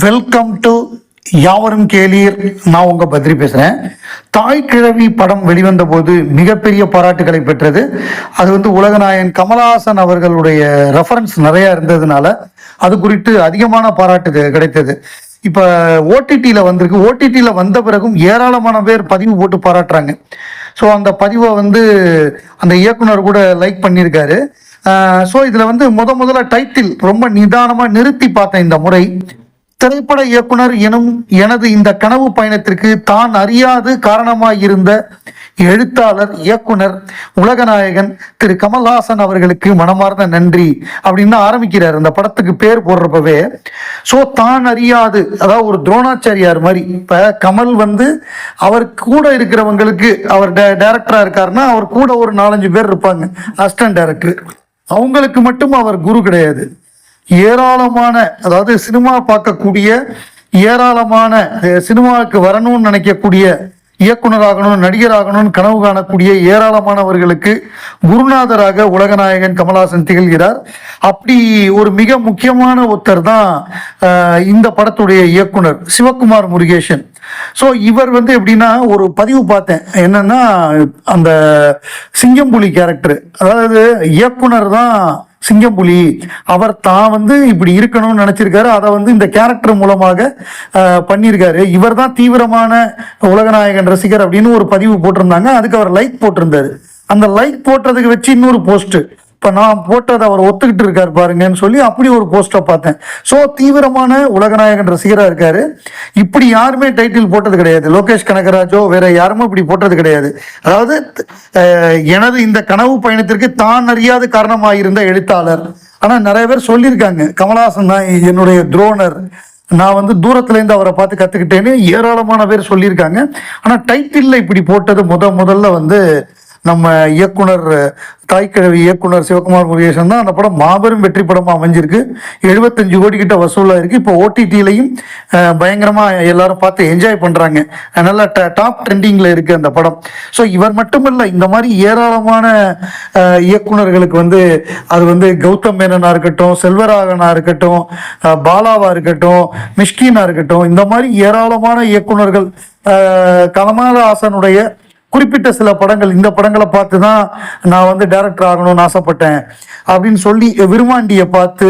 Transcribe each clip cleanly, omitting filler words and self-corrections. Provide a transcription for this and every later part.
Welcome to யாவரும் கேளீர். நான் உங்க பத்ரி பேசுறேன். தாய் கிழவி படம் வெளிவந்த போது மிகப்பெரிய பாராட்டுகளை பெற்றது. அது உலகநாயகன் கமலஹாசன் அவர்களுடைய ரெஃபரன்ஸ் நிறைய இருந்ததுனால அது குறித்து அதிகமான பாராட்டு கிடைத்தது. இப்ப ஓடிடியில வந்திருக்கு. ஓடிடியில வந்த பிறகும் ஏராளமான பேர் பதிவு போட்டு பாராட்டுறாங்க. ஸோ அந்த பதிவை அந்த இயக்குனர் கூட லைக் பண்ணியிருக்காரு. ஸோ இதுல முதல்ல டைட்டில் ரொம்ப நிதானமா நிறுத்தி பார்த்தேன். இந்த முறை திரைப்பட இயக்குனர் எனும் எனது இந்த கனவு பயணத்திற்கு தான் அறியாது காரணமாயிருந்த எழுத்தாளர், இயக்குனர், உலகநாயகன் திரு கமல்ஹாசன் அவர்களுக்கு மனமார்ந்த நன்றி அப்படின்னு ஆரம்பிக்கிறார் இந்த படத்துக்கு பேர் போடுறப்பவே. ஸோ தான் அறியாது, அதாவது ஒரு துரோணாச்சாரியார் மாதிரி. இப்ப கமல் அவர் கூட இருக்கிறவங்களுக்கு, அவர் டைரக்டரா இருக்காருன்னா அவர் கூட ஒரு 4-5 பேர் இருப்பாங்க அசிஸ்டன்ட் டைரக்டர். அவங்களுக்கு மட்டும் அவர் குரு கிடையாது. ஏராளமான, அதாவது சினிமா பார்க்கக்கூடிய, ஏராளமான சினிமாவுக்கு வரணும்னு நினைக்கக்கூடிய, இயக்குனராகணும், நடிகராகணும்னு கனவு காணக்கூடிய ஏராளமானவர்களுக்கு குருநாதராக உலகநாயகன் கமல்ஹாசன் திகழ்கிறார். அப்படி ஒரு மிக முக்கியமான ஒருத்தர் தான் இந்த படத்துடைய இயக்குனர் சிவகுமார் முருகேசன். ஸோ இவர் எப்படின்னா, ஒரு பதிவு பார்த்தேன். என்னன்னா, அந்த சிங்கம்புலி கேரக்டர், அதாவது இயக்குனர் தான் சிங்கம்புலி, அவர் தான் இப்படி இருக்கணும்னு நினைச்சிருக்காரு. அதை இந்த கேரக்டர் மூலமாக பண்ணியிருக்காரு. இவர் தான் தீவிரமான உலகநாயகன் ரசிகர் அப்படின்னு ஒரு பதிவு போட்டிருந்தாங்க. அதுக்கு அவர் லைக் போட்டிருந்தாரு. அந்த லைக் போட்டதுக்கு வச்சு இன்னொரு போஸ்ட், இப்போ நான் போட்டதை அவர் ஒத்துக்கிட்டு இருக்காரு பாருங்கன்னு சொல்லி அப்படி ஒரு போஸ்டை பார்த்தேன். ஸோ தீவிரமான உலகநாயகன் ரசிகராக இருக்காரு. இப்படி யாருமே டைட்டில் போட்டது கிடையாது. லோகேஷ் கனகராஜோ வேற யாருமே இப்படி போட்டது கிடையாது. அதாவது எனது இந்த கனவு பயணத்திற்கு தான் அறியாத காரணமாயிருந்த எழுத்தாளர். ஆனால் நிறைய பேர் சொல்லியிருக்காங்க, கமல்ஹாசன் தான் என்னுடைய துரோணர், நான் தூரத்துலேருந்து அவரை பார்த்து கற்றுக்கிட்டேன்னு ஏராளமான பேர் சொல்லியிருக்காங்க. ஆனால் டைட்டிலில் இப்படி போட்டது முதல்ல நம்ம இயக்குனர், தாய்க்கிழவி இயக்குனர் சிவகுமார் முருகேசன் தான். அந்த படம் மாபெரும் வெற்றி படமாக அமைஞ்சிருக்கு. 75 கோடி கிட்ட வசூலாக இருக்கு. இப்போ ஓடிடியிலையும் பயங்கரமாக எல்லாரும் பார்த்து என்ஜாய் பண்ணுறாங்க. நல்லா டாப் ட்ரெண்டிங்கில் இருக்குது அந்த படம். ஸோ இவர் மட்டுமில்லை, இந்த மாதிரி ஏராளமான இயக்குனர்களுக்கு அது கௌதம் மேனனாக இருக்கட்டும், செல்வராகனாக இருக்கட்டும், பாலாவாக இருக்கட்டும், மிஷ்கினாக இருக்கட்டும், இந்த மாதிரி ஏராளமான இயக்குனர்கள், கமல்ஹாசனுடைய குறிப்பிட்ட சில படங்கள், இந்த படங்களை பார்த்து தான் நான் டைரக்டர் ஆகணும்னு ஆசைப்பட்டேன் அப்படின்னு சொல்லி, விருமாண்டியை பார்த்து,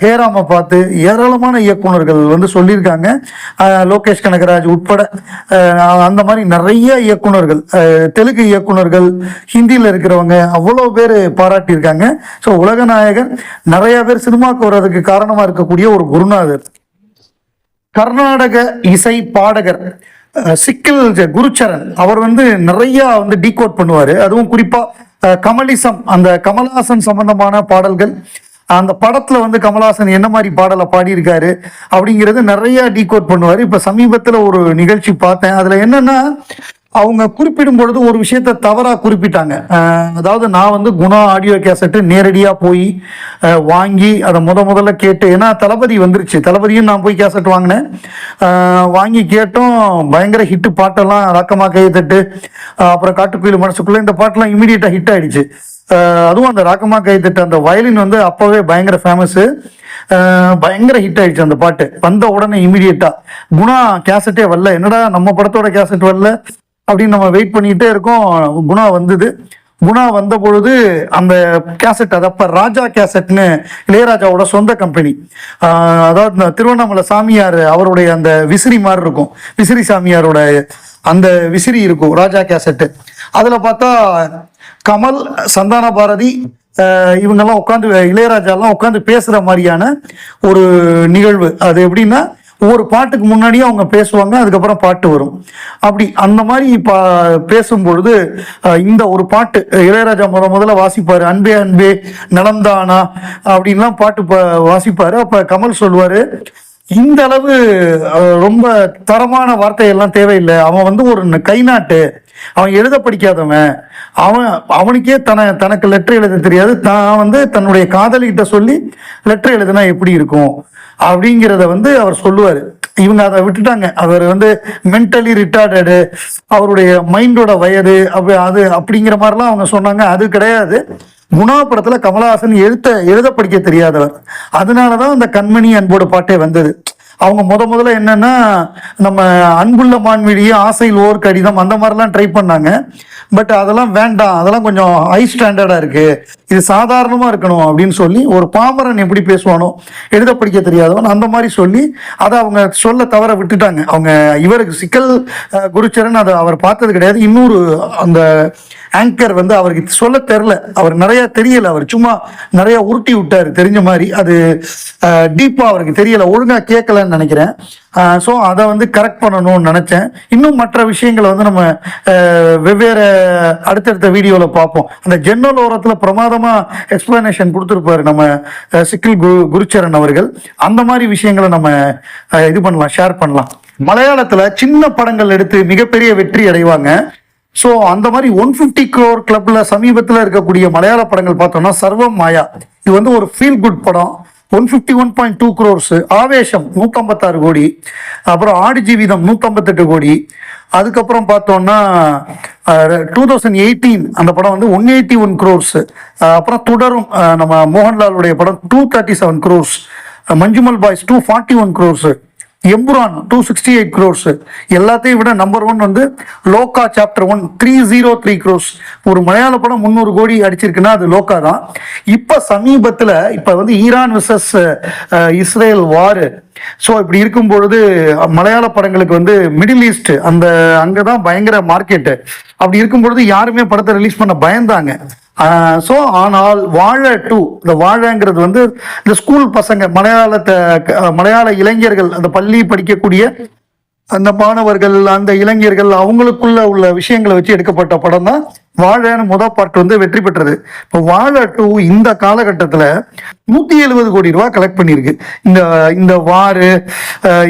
ஹேராமை பார்த்து ஏராளமான இயக்குனர்கள் சொல்லியிருக்காங்க. லோகேஷ் கனகராஜ் உட்பட அந்த மாதிரி நிறைய இயக்குனர்கள், தெலுங்கு இயக்குனர்கள், ஹிந்தியில் இருக்கிறவங்க அவ்வளோ பேர் பாராட்டியிருக்காங்க. ஸோ உலகநாயகன் நிறைய பேர் சினிமாவுக்கு வர்றதுக்கு காரணமாக இருக்கக்கூடிய ஒரு குருநாதர். கர்நாடக இசை பாடகர் சிக்கல் குருச்சரன் அவர் நிறைய டீகோட் பண்ணுவாரு. அதுவும் குறிப்பா கமலிசம், அந்த கமல்ஹாசன் சம்பந்தமான பாடல்கள், அந்த படத்துல கமல்ஹாசன் என்ன மாதிரி பாடலை பாடியிருக்காரு அப்படிங்கிறது நிறைய டீகோட் பண்ணுவாரு. இப்ப சமீபத்துல ஒரு நிகழ்ச்சி பார்த்தேன். அதுல என்னன்னா, அவங்க குறிப்பிடும் பொழுது ஒரு விஷயத்த தவறா குறிப்பிட்டாங்க. அதாவது நான் குணா ஆடியோ கேசட்டு நேரடியாக போய் வாங்கி அதை முதல்ல கேட்டு, ஏன்னா தளபதி வந்துருச்சு, தளபதியும் நான் போய் கேசட் வாங்கினேன். வாங்கி கேட்டோம். பயங்கர ஹிட்டு பாட்டெல்லாம், ராக்கமா கைத்தட்டு, அப்புறம் காட்டுக்குயில் மனசுக்குள்ள, இந்த பாட்டெல்லாம் இமீடியட்டாக ஹிட் ஆயிடுச்சு. அதுவும் அந்த ராக்கமா கைத்தட்டு அந்த வயலின் அப்போவே பயங்கர ஃபேமஸு, பயங்கர ஹிட் ஆயிடுச்சு அந்த பாட்டு. வந்த உடனே இமீடியட்டா குணா கேசட்டே வரல, என்னடா நம்ம படத்தோட கேசட் வரல அப்படின்னு நம்ம வெயிட் பண்ணிக்கிட்டே இருக்கோம். குணா வந்தது. குணா வந்த பொழுது அந்த கேசட், அது அப்ப ராஜா கேசட்னு இளையராஜாவோட சொந்த கம்பெனி, அதாவது திருவண்ணாமலை சாமியார் அவருடைய அந்த விசிறி மாதிரி இருக்கும், விசிறி சாமியாரோட அந்த விசிறி இருக்கும் ராஜா கேசட்டு. அதுல பார்த்தா கமல், சந்தான பாரதி, இவங்கெல்லாம் உட்காந்து, இளையராஜாலாம் உட்காந்து பேசுற மாதிரியான ஒரு நிகழ்வு. அது எப்படின்னா, ஒவ்வொரு பாட்டுக்கு முன்னாடியே அவங்க பேசுவாங்க, அதுக்கப்புறம் பாட்டு வரும். அப்படி அந்த மாதிரி பேசும்பொழுது இந்த ஒரு பாட்டு இளையராஜா முதல்ல வாசிப்பாரு, அன்பே அன்பே நலம்தானா அப்படின்லாம் பாட்டு வாசிப்பாரு. அப்ப கமல் சொல்லுவாரு, இந்த அளவு ரொம்ப தரமான வார்த்தையெல்லாம் தேவையில்லை, அவன் ஒரு கைநாட்டு, அவன் எழுத படிக்காதவன், அவனுக்கே தனக்கு லெட்டர் எழுத தெரியாது, தான் தன்னுடைய காதலிகிட்ட சொல்லி லெட்டர் எழுதுனா எப்படி இருக்கும் அப்படிங்கிறத அவர் சொல்லுவார். இவங்க அதை விட்டுட்டாங்க. அவர் மென்டலி ரிட்டார்டடு, அவருடைய மைண்டோட வயது அது அப்படிங்கிற மாதிரிலாம் அவங்க சொன்னாங்க. அது கிடையாது. குணா படத்துல கமலஹாசன் எழுத படிக்க தெரியாதவர். அதனாலதான் அந்த கண்மணி அன்போடு பாட்டே வந்தது. அவங்க முதல்ல என்னன்னா நம்ம அன்புள்ள மான்விழியே ஆசையில் ஓர் கடிதம் அந்த மாதிரிலாம் ட்ரை பண்ணாங்க. பட் அதெல்லாம் வேண்டாம், அதெல்லாம் கொஞ்சம் ஹை ஸ்டாண்டர்டா இருக்கு, இது சாதாரணமா இருக்கணும் அப்படின்னு சொல்லி, ஒரு பாமரன் எப்படி பேசுவானோ, எழுத படிக்க தெரியாதவன் அந்த மாதிரி சொல்லி அதை அவங்க சொல்ல தவற விட்டுட்டாங்க. அவங்க இவருக்கு சிக்கல் குருச்சரன் அதை அவர் பார்த்தது கிடையாது. இன்னொரு அந்த ஆங்கர் வந்து அவருக்கு சொல்ல தெரில, அவர் நிறைய தெரியல, அவர் சும்மா நிறைய உருட்டி விட்டார் தெரிஞ்ச மாதிரி, அது டீப்பா அவருக்கு தெரியல, ஒழுங்கா கேட்கலன்னு நினைக்கிறேன். ஸோ அதை வந்து கரெக்ட் பண்ணணும்னு நினைச்சேன். இன்னும் மற்ற விஷயங்களை வந்து நம்ம வெவ்வேறு அடுத்தடுத்த வீடியோவில் பார்ப்போம். அந்த ஜன்னல் ஓரத்தில் பிரமாதமாக எக்ஸ்பிளனேஷன் கொடுத்துருப்பாரு நம்ம சிக்கில் குருச்சரன் அவர்கள். அந்த மாதிரி விஷயங்களை நம்ம இது பண்ணலாம், ஷேர் பண்ணலாம். மலையாளத்தில் சின்ன படங்கள் எடுத்து மிகப்பெரிய வெற்றி அடைவாங்க. ஸோ அந்த மாதிரி 150 crore கிளப்ல சமீபத்தில் இருக்கக்கூடிய மலையாள படங்கள் பார்த்தோம்னா சர்வம் மாயா, இது வந்து ஒரு ஃபீல் குட் படம், 151.2 crores. ஆவேசம் 156 கோடி, அப்புறம் ஆடு ஜீவிதம் 158 கோடி. அதுக்கப்புறம் பார்த்தோம்னா 2018 அந்த படம் வந்து 181 crores. அப்புறம் தொடரும் நம்ம மோகன்லாலுடைய படம் 237 crores. Manjummel boys 241 crores. Empuraan 268 crores. எல்லாத்தையும் விட நம்பர் 1 வந்து லோகா சாப்டர் 1 303 crores. ஒரு மலையாள படம் 300 கோடி அடிச்சிருக்குன்னா அது லோகா தான். இப்போ சமீபத்தில் இப்போ வந்து Iran versus Israel war. So இப்படி இருக்கும் பொழுது மலையாள படங்களுக்கு வந்து மிடில் ஈஸ்ட் அந்த அங்கே தான் பயங்கர மார்க்கெட்டு. அப்படி இருக்கும் பொழுது யாருமே படத்தை ரிலீஸ் பண்ண பயந்தாங்க. ஸோ ஆனால் வாழை 2, இந்த வாழைங்கிறது வந்து இந்த ஸ்கூல் பசங்க மலையாள இளைஞர்கள், அந்த பள்ளி படிக்கக்கூடிய அந்த மாணவர்கள், அந்த இளைஞர்கள், அவங்களுக்குள்ள உள்ள விஷயங்களை வச்சு எடுக்கப்பட்ட படம் தான் வாழைன்னு முதல் பாட்டு வந்து வெற்றி பெற்றது. இப்போ வாழை 2 இந்த காலகட்டத்தில் 170 கோடி ரூபா கலெக்ட் பண்ணியிருக்கு. இந்த வாரு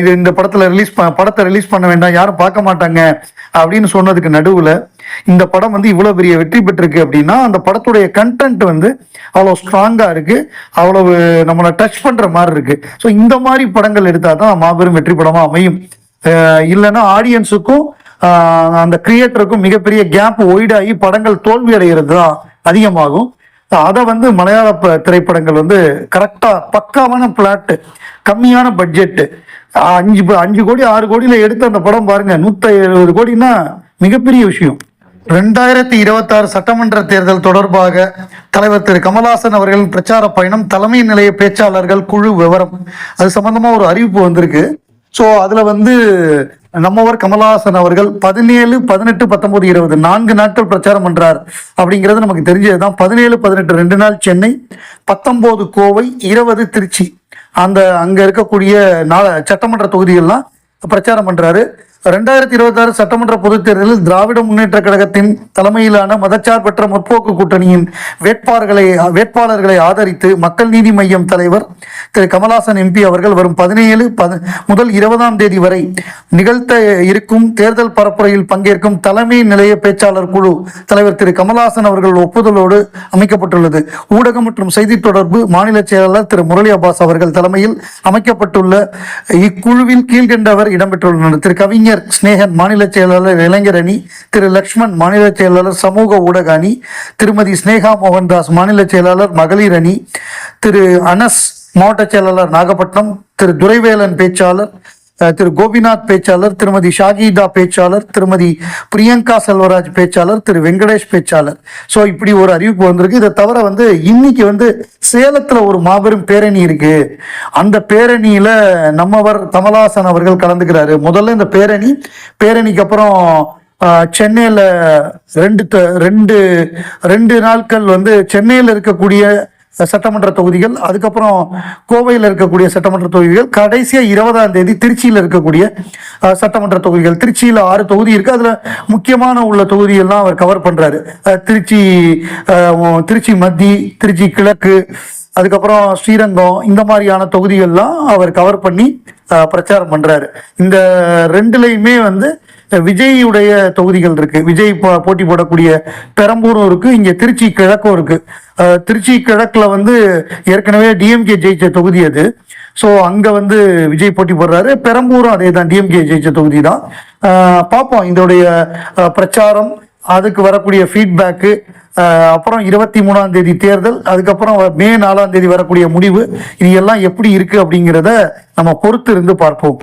இது இந்த படத்தை ரிலீஸ் பண்ண வேண்டாம், யாரும் பார்க்க மாட்டாங்க அப்படின்னு சொன்னதுக்கு நடுவில் இந்த படம் வந்து இவ்வளோ பெரிய வெற்றி பெற்றிருக்கு அப்படின்னா அந்த படத்துடைய கண்டென்ட் வந்து அவ்வளோ ஸ்ட்ராங்காக இருக்குது, அவ்வளவு நம்மளை டச் பண்ணுற மாதிரி இருக்குது. ஸோ இந்த மாதிரி படங்கள் எடுத்தால் தான் மாபெரும் வெற்றி படமாக அமையும். இல்லைன்னா ஆடியன்ஸுக்கும் அந்த கிரியேட்டருக்கும் மிகப்பெரிய கேப் ஒய்டாகி படங்கள் தோல்வி அடைகிறது தான் அதிகமாகும். அதை வந்து மலையாள திரைப்படங்கள் வந்து கரெக்டாக பக்காவான பிளாட்டு, கம்மியான பட்ஜெட்டு, 5 கோடி 6 கோடியில் எடுத்த அந்த படம் பாருங்க, 170 கோடினா மிகப்பெரிய விஷயம். 2026 சட்டமன்ற தேர்தல் தொடர்பாக தலைவர் திரு கமல்ஹாசன் அவர்களின் பிரச்சார பயணம், தலைமை நிலைய பேச்சாளர்கள் குழு விவரம், அது சம்பந்தமா ஒரு அறிவிப்பு வந்திருக்கு. ஸோ அதில் வந்து நம்மவர் கமல்ஹாசன் அவர்கள் 17, 18, 19, 20 4 நாட்கள் பிரச்சாரம் பண்றார் அப்படிங்கிறது நமக்கு தெரிஞ்சது தான். 17, 18 2 நாள் சென்னை, 19 கோவை, 20 திருச்சி, அங்க இருக்கக்கூடிய சட்டமன்ற தொகுதிகள்லாம் பிரச்சாரம் பண்றாரு. 2026 சட்டமன்ற பொதுத் தேர்தலில் திராவிட முன்னேற்ற கழகத்தின் தலைமையிலான மதச்சார்பற்ற முற்போக்கு கூட்டணியின் வேட்பாளர்களை ஆதரித்து மக்கள் நீதி மையம் தலைவர் திரு கமல்ஹாசன் எம்பி அவர்கள் வரும் 17 முதல் 20ஆம் தேதி வரை நிகழ்த்த இருக்கும் தேர்தல் பரப்புரையில் பங்கேற்கும் தலைமை நிலைய பேச்சாளர் குழு தலைவர் திரு கமல்ஹாசன் அவர்கள் ஒப்புதலோடு அமைக்கப்பட்டுள்ளது. ஊடகம் மற்றும் செய்தி தொடர்பு மாநில செயலாளர் திரு முரளி அப்பாஸ் அவர்கள் தலைமையில் அமைக்கப்பட்டுள்ள இக்குழுவில் கீழ்கண்டவர் இடம்பெற்றுள்ளனர். திரு கவிஞர் ஸ்னேகன் மாநில செயலாளர் இளைஞர் அணி, திரு லக்ஷ்மண் மாநில செயலாளர் சமூக ஊடக அணி, திருமதி ஸ்னேகா மோகன்தாஸ் மாநில செயலாளர் மகளிர் அணி, திரு அனஸ் மாவட்ட செயலாளர் நாகப்பட்டினம், திரு துரைவேலன் பேச்சாளர், திரு கோபிநாத் பேச்சாளர், திருமதி ஷாகிதா பேச்சாளர், திருமதி பிரியங்கா செல்வராஜ் பேச்சாளர், திரு வெங்கடேஷ் பேச்சாளர். ஸோ இப்படி ஒரு அறிவிப்பு வந்திருக்கு. இதை தவிர வந்து இன்னைக்கு வந்து சேலத்தில் ஒரு மாபெரும் பேரணி இருக்கு. அந்த பேரணியில நம்மவர் கமல்ஹாசன் அவர்கள் கலந்துக்கிறாரு. முதல்ல இந்த பேரணிக்கு அப்புறம் சென்னையில் ரெண்டு நாட்கள் வந்து சென்னையில் இருக்கக்கூடிய சட்டமன்ற தொகுதிகள், அதுக்கப்புறம் கோவையில் இருக்கக்கூடிய சட்டமன்ற தொகுதிகள், கடைசியா 20ஆம் தேதி திருச்சியில் இருக்கக்கூடிய சட்டமன்ற தொகுதிகள். திருச்சியில் 6 தொகுதி இருக்கு. அதுல முக்கியமான உள்ள தொகுதிகள்லாம் அவர் கவர் பண்றாரு. திருச்சி மத்தி, திருச்சி கிழக்கு, அதுக்கப்புறம் ஸ்ரீரங்கம், இந்த மாதிரியான தொகுதிகள்லாம் அவர் கவர் பண்ணி பிரச்சாரம் பண்றாரு. இந்த ரெண்டுலையுமே வந்து விஜயுடைய தொகுதிகள் இருக்கு. விஜய் போட்டி போடக்கூடிய பெரம்பூரும் இருக்கு, இங்க திருச்சி கிழக்கும் இருக்கு. திருச்சி கிழக்குல வந்து ஏற்கனவே டிஎம்கே ஜெயிச்ச தொகுதி அது. ஸோ அங்க வந்து விஜய் போட்டி போடுறாரு. பெரம்பூரும் அதே தான், டிஎம்கே ஜெயிச்ச தொகுதி தான். பார்ப்போம் இதோடைய பிரச்சாரம், அதுக்கு வரக்கூடிய ஃபீட்பேக்கு, அப்புறம் 23ஆம் தேதி தேர்தல், அதுக்கப்புறம் மே 4ஆம் தேதி வரக்கூடிய முடிவு, இது எல்லாம் எப்படி இருக்கு அப்படிங்கிறத நம்ம பொறுத்து இருந்து பார்ப்போம்.